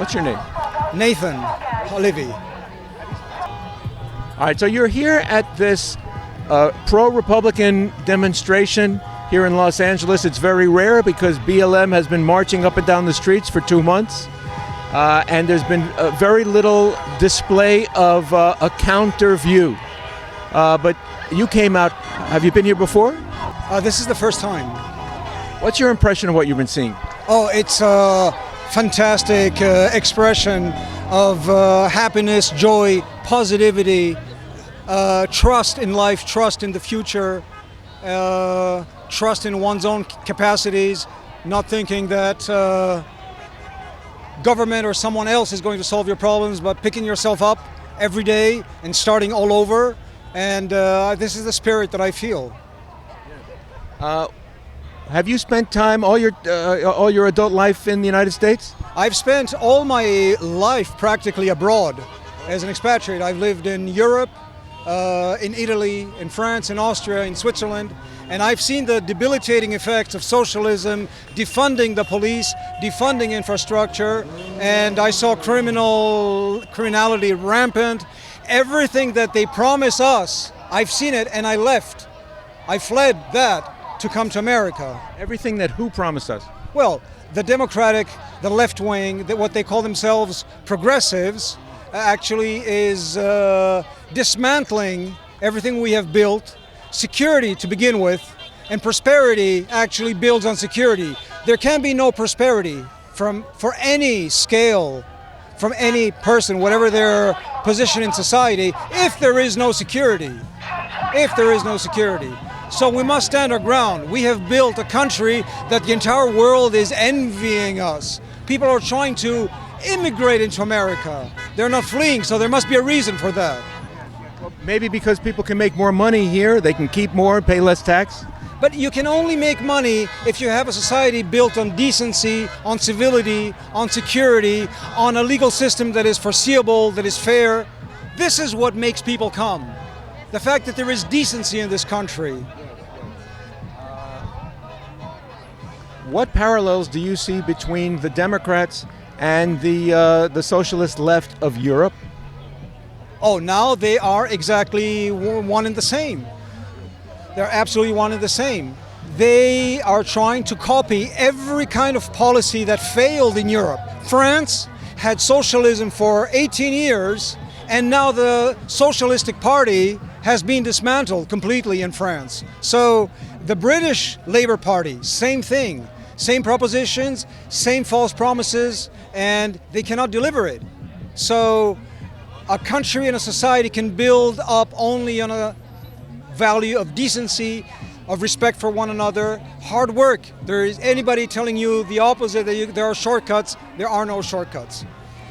What's your name? Nathan Levy. All right, so you're here at this pro-Republican demonstration here in Los Angeles. It's very rare because BLM has been marching up and down the streets for 2 months, and there's been very little display of a counter view. But you came out. Have you been here before? This is the first time. What's your impression of what you've been seeing? Oh, it's a fantastic expression of happiness, joy, positivity, trust in life, trust in the future, trust in one's own capacities, not thinking that government or someone else is going to solve your problems, but picking yourself up every day and starting all over. And this is the spirit that I feel. Have you spent time all your adult life in the United States? I've spent all my life practically abroad as an expatriate. I've lived in Europe, in Italy, in France, in Austria, in Switzerland, and I've seen the debilitating effects of socialism, defunding the police, defunding infrastructure, and I saw criminality rampant. Everything that they promise us, I've seen it, and I left. I fled that to come to America. Everything that who promised us? Well, the Democratic, the left wing, what they call themselves progressives, actually is dismantling everything we have built. Security to begin with, and prosperity actually builds on security. There can be no prosperity for any scale, from any person, whatever their position in society, if there is no security. If there is no security. So we must stand our ground. We have built a country that the entire world is envying us. People are trying to immigrate into America. They're not fleeing, so there must be a reason for that. Well, maybe because people can make more money here, they can keep more, pay less tax? But you can only make money if you have a society built on decency, on civility, on security, on a legal system that is foreseeable, that is fair. This is what makes people come. The fact that there is decency in this country. What parallels do you see between the Democrats and the socialist left of Europe? Oh, now they are exactly one and the same. They're absolutely one and the same. They are trying to copy every kind of policy that failed in Europe. France had socialism for 18 years, and now the Socialistic Party has been dismantled completely in France. So the British Labour Party, same thing. Same propositions, same false promises, and they cannot deliver it. So a country and a society can build up only on a value of decency, of respect for one another, hard work. There is anybody telling you the opposite, that there are shortcuts, there are no shortcuts.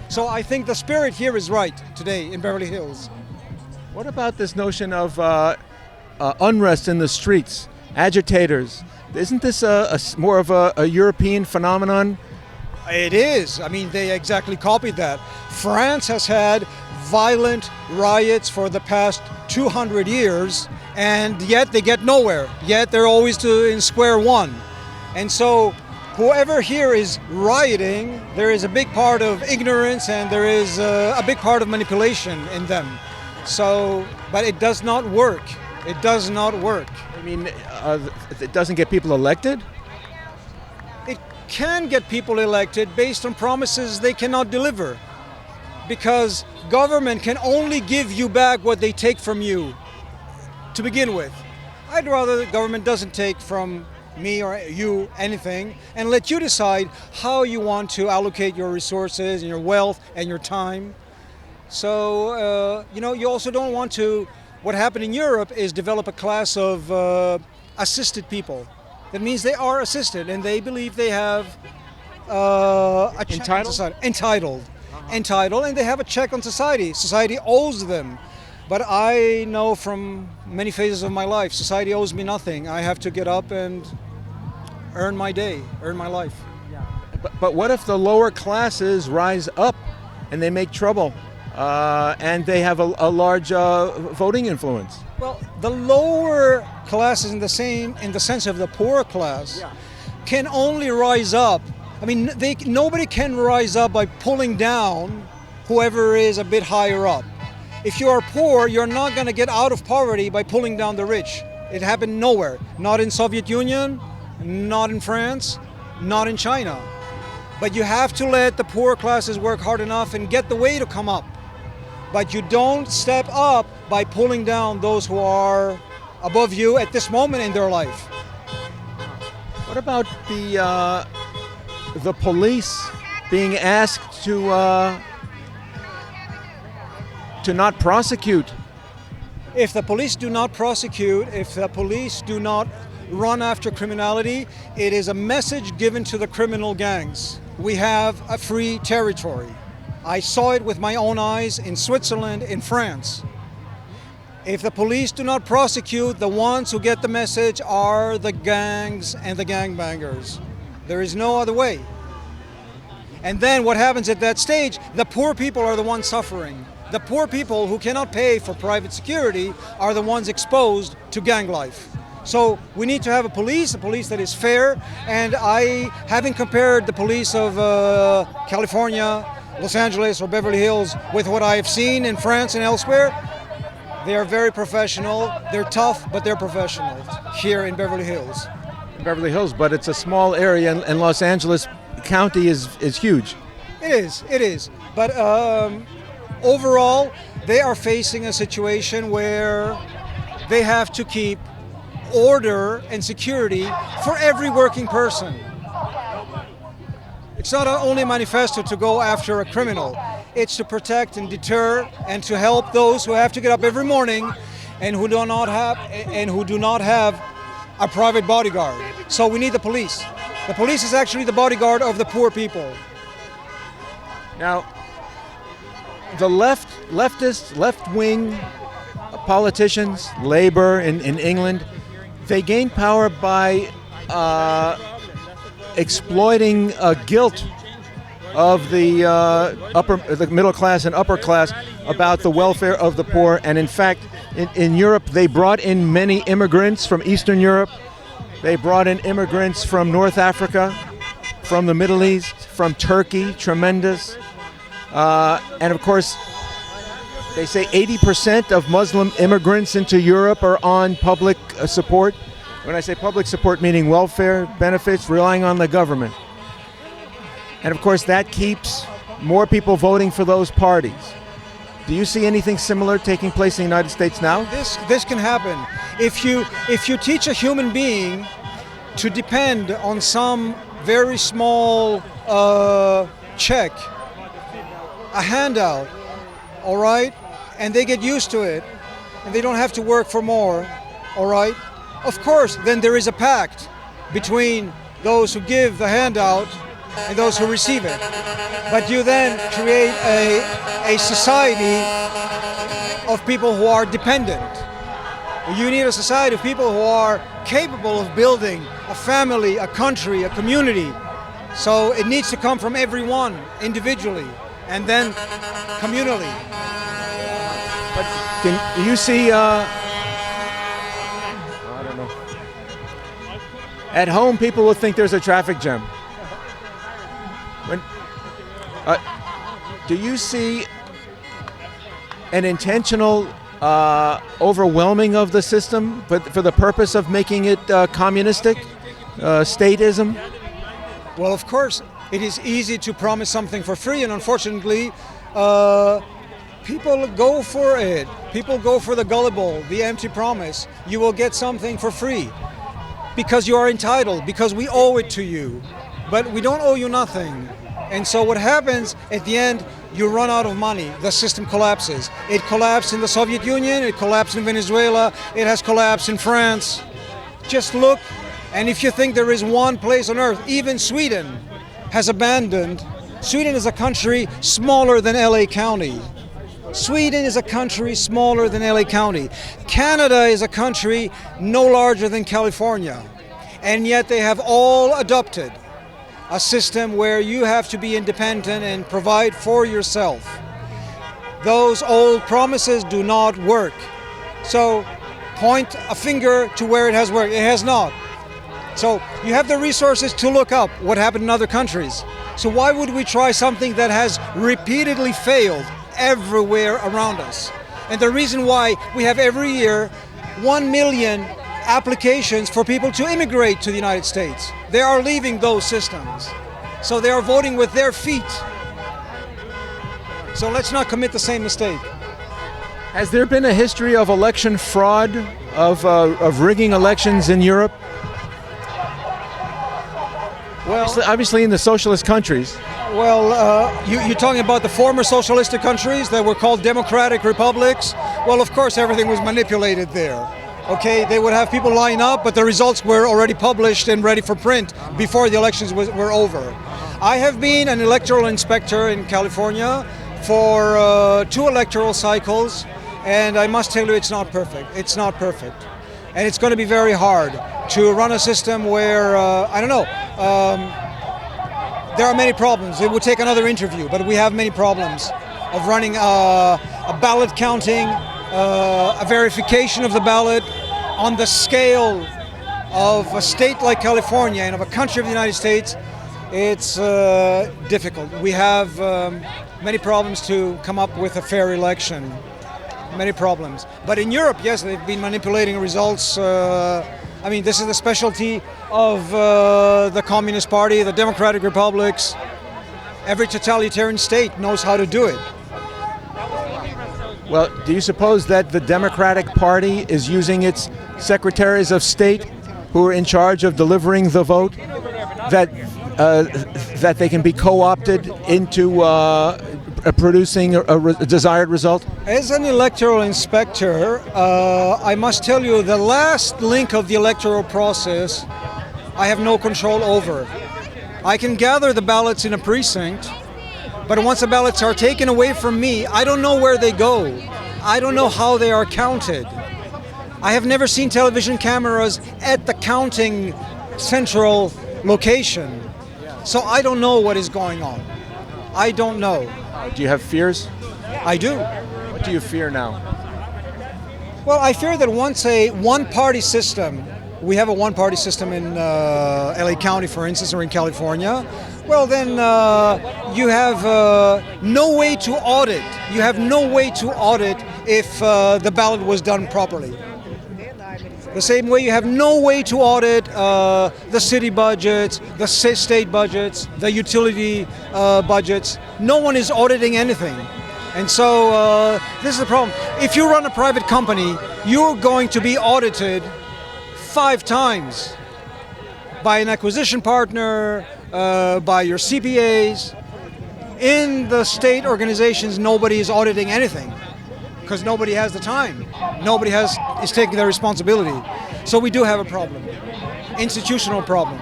So I think the spirit here is right today in Beverly Hills. What about this notion of unrest in the streets, agitators? Isn't this more of a European phenomenon? It is. I mean, they exactly copied that. France has had violent riots for the past 200 years, and yet they get nowhere. Yet they're always in square one. And so whoever here is rioting, there is a big part of ignorance and there is a big part of manipulation in them. So, but it does not work. It does not work. I mean, it doesn't get people elected? It can get people elected based on promises they cannot deliver. Because government can only give you back what they take from you to begin with. I'd rather the government doesn't take from me or you anything and let you decide how you want to allocate your resources and your wealth and your time. So, you also don't want to. What happened in Europe is develop a class of assisted people. That means they are assisted and they believe they have a check on society. Entitled, and they have a check on society. Society owes them. But I know from many phases of my life, society owes me nothing. I have to get up and earn my day, earn my life. Yeah. But what if the lower classes rise up and they make trouble? And they have a large voting influence. Well, the lower classes in the sense of the poor class can only rise up I mean, nobody can rise up by pulling down whoever is a bit higher up. If you are poor, you're not going to get out of poverty by pulling down the rich. It happened nowhere. Not in Soviet Union, not in France, not in China. But you have to let the poor classes work hard enough and get the way to come up. But you don't step up by pulling down those who are above you at this moment in their life. What about the police being asked to not prosecute? If the police do not prosecute, if the police do not run after criminality, it is a message given to the criminal gangs. We have a free territory. I saw it with my own eyes in Switzerland, in France. If the police do not prosecute, the ones who get the message are the gangs and the gangbangers. There is no other way. And then what happens at that stage, the poor people are the ones suffering. The poor people who cannot pay for private security are the ones exposed to gang life. So we need to have a police that is fair. And having compared the police of California, Los Angeles or Beverly Hills with what I have seen in France and elsewhere, they are very professional. They're tough, but they're professional here in Beverly Hills. Beverly Hills, but it's a small area, and Los Angeles County is huge. It is. But overall, they are facing a situation where they have to keep order and security for every working person. It's not only a manifesto to go after a criminal. It's to protect and deter and to help those who have to get up every morning and who do not have a private bodyguard. So we need the police. The police is actually the bodyguard of the poor people. Now, the left-wing politicians, Labour in England, they gain power by exploiting guilt of the middle class and upper class about the welfare of the poor. And in fact, in Europe, they brought in many immigrants from Eastern Europe. They brought in immigrants from North Africa, from the Middle East, from Turkey, tremendous. And of course, they say 80% of Muslim immigrants into Europe are on public support. When I say public support, meaning welfare benefits, relying on the government. And of course, that keeps more people voting for those parties. Do you see anything similar taking place in the United States now? This can happen. If you teach a human being to depend on some very small check, a handout, all right, and they get used to it, and they don't have to work for more, all right, of course, then there is a pact between those who give the handout and those who receive it. But you then create a society of people who are dependent. You need a society of people who are capable of building a family, a country, a community. So it needs to come from everyone individually and then communally. But do you see, I don't know. At home, people will think there's a traffic jam. Do you see an intentional overwhelming of the system, but for the purpose of making it communistic, statism? Well, of course, it is easy to promise something for free, and unfortunately, people go for it. People go for the gullible, the empty promise. You will get something for free because you are entitled, because we owe it to you. But we don't owe you nothing. And so what happens at the end, you run out of money. The system collapses. It collapsed in the Soviet Union. It collapsed in Venezuela. It has collapsed in France. Just look, and if you think there is one place on earth, even Sweden has abandoned. Sweden is a country smaller than LA County. Sweden is a country smaller than LA County. Canada is a country no larger than California. And yet they have all adopted a system where you have to be independent and provide for yourself. Those old promises do not work. So point a finger to where it has worked. It has not. So you have the resources to look up what happened in other countries. So why would we try something that has repeatedly failed everywhere around us? And the reason why we have every year 1 million applications for people to immigrate to the United States. They are leaving those systems. So they are voting with their feet. So let's not commit the same mistake. Has there been a history of election fraud, of rigging elections in Europe? Well, Obviously in the socialist countries. Well, you're talking about the former socialistic countries that were called democratic republics. Well, of course, everything was manipulated there. Okay, they would have people line up, but the results were already published and ready for print before the elections were over. I have been an electoral inspector in California for 2 electoral cycles, and I must tell you it's not perfect. It's not perfect. And it's going to be very hard to run a system where, I don't know, there are many problems. It would take another interview, but we have many problems of running a ballot counting, a verification of the ballot on the scale of a state like California and of a country of the United States. It's difficult. We have many problems to come up with a fair election. Many problems. But in Europe, yes, they've been manipulating results. I mean, this is the specialty of the Communist Party, the Democratic Republics. Every totalitarian state knows how to do it. Well, do you suppose that the Democratic Party is using its secretaries of state who are in charge of delivering the vote, that they can be co-opted into producing a desired result? As an electoral inspector, I must tell you the last link of the electoral process I have no control over. I can gather the ballots in a precinct, but once the ballots are taken away from me, I don't know where they go. I don't know how they are counted. I have never seen television cameras at the counting central location. So I don't know what is going on. I don't know. Do you have fears? I do. What do you fear now? Well, I fear that once a one-party system, we have a one-party system in LA County, for instance, or in California, well then you have no way to audit. You have no way to audit if the ballot was done properly. The same way you have no way to audit the city budgets, the state budgets, the utility budgets. No one is auditing anything. And so this is the problem. If you run a private company, you're going to be audited 5 times by an acquisition partner, by your CPAs. In the state organizations, nobody is auditing anything because nobody has the time. Nobody is taking their responsibility. So we do have a problem, institutional problem.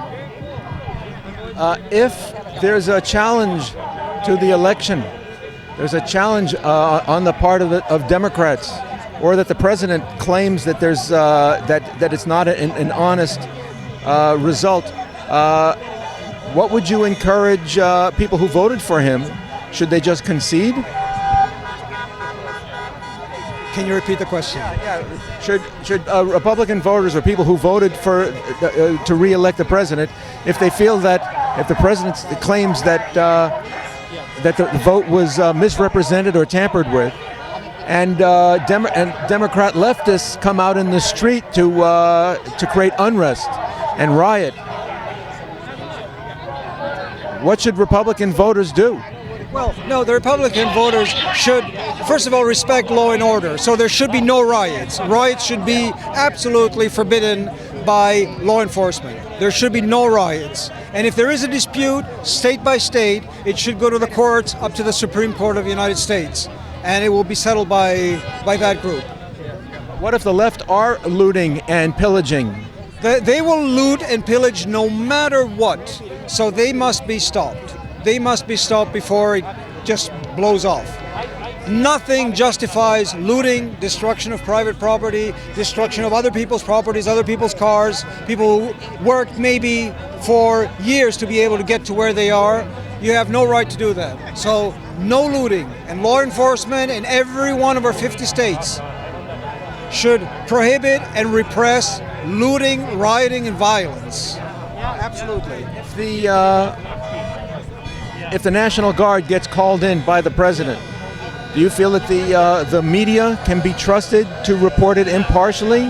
If there's a challenge to the election, there's a challenge on the part of Democrats, or that the president claims that there's that it's not an honest result. What would you encourage people who voted for him? Should they just concede? Can you repeat the question? Yeah. Should Republican voters or people who voted for to re-elect the president, if they feel that if the president claims that that the vote was misrepresented or tampered with, and Democrat leftists come out in the street to create unrest and riot, what should Republican voters do? Well, no, the Republican voters should, first of all, respect law and order. So there should be no riots. Riots should be absolutely forbidden by law enforcement. There should be no riots. And if there is a dispute, state by state, it should go to the courts, up to the Supreme Court of the United States. And it will be settled by that group. What if the left are looting and pillaging? They will loot and pillage no matter what. So they must be stopped. They must be stopped before it just blows off. Nothing justifies looting, destruction of private property, destruction of other people's properties, other people's cars. People who worked maybe for years to be able to get to where they are. You have no right to do that. So no looting. And law enforcement in every one of our 50 states should prohibit and repress looting, rioting, and violence. Absolutely. If the National Guard gets called in by the president, do you feel that the media can be trusted to report it impartially?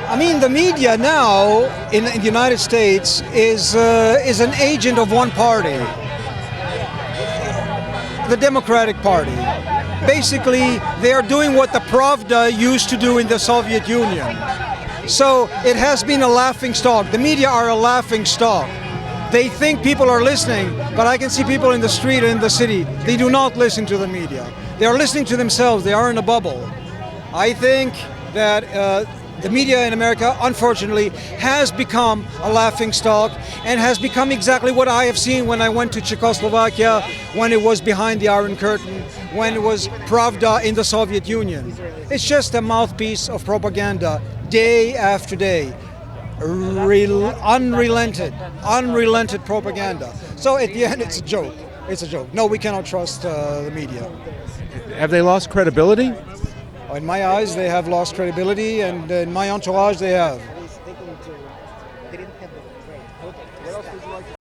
I mean, the media now in the United States is an agent of one party, the Democratic Party. Basically, they are doing what the Pravda used to do in the Soviet Union. So it has been a laughing stock. The media are a laughing stock. They think people are listening, but I can see people in the street and in the city. They do not listen to the media. They are listening to themselves. They are in a bubble. I think that the media in America, unfortunately, has become a laughing stock and has become exactly what I have seen when I went to Czechoslovakia, when it was behind the Iron Curtain, when it was Pravda in the Soviet Union. It's just a mouthpiece of propaganda day after day. Unrelented propaganda. So at the end, it's a joke. It's a joke. No, we cannot trust the media. Have they lost credibility? In my eyes, they have lost credibility, and in my entourage, they have.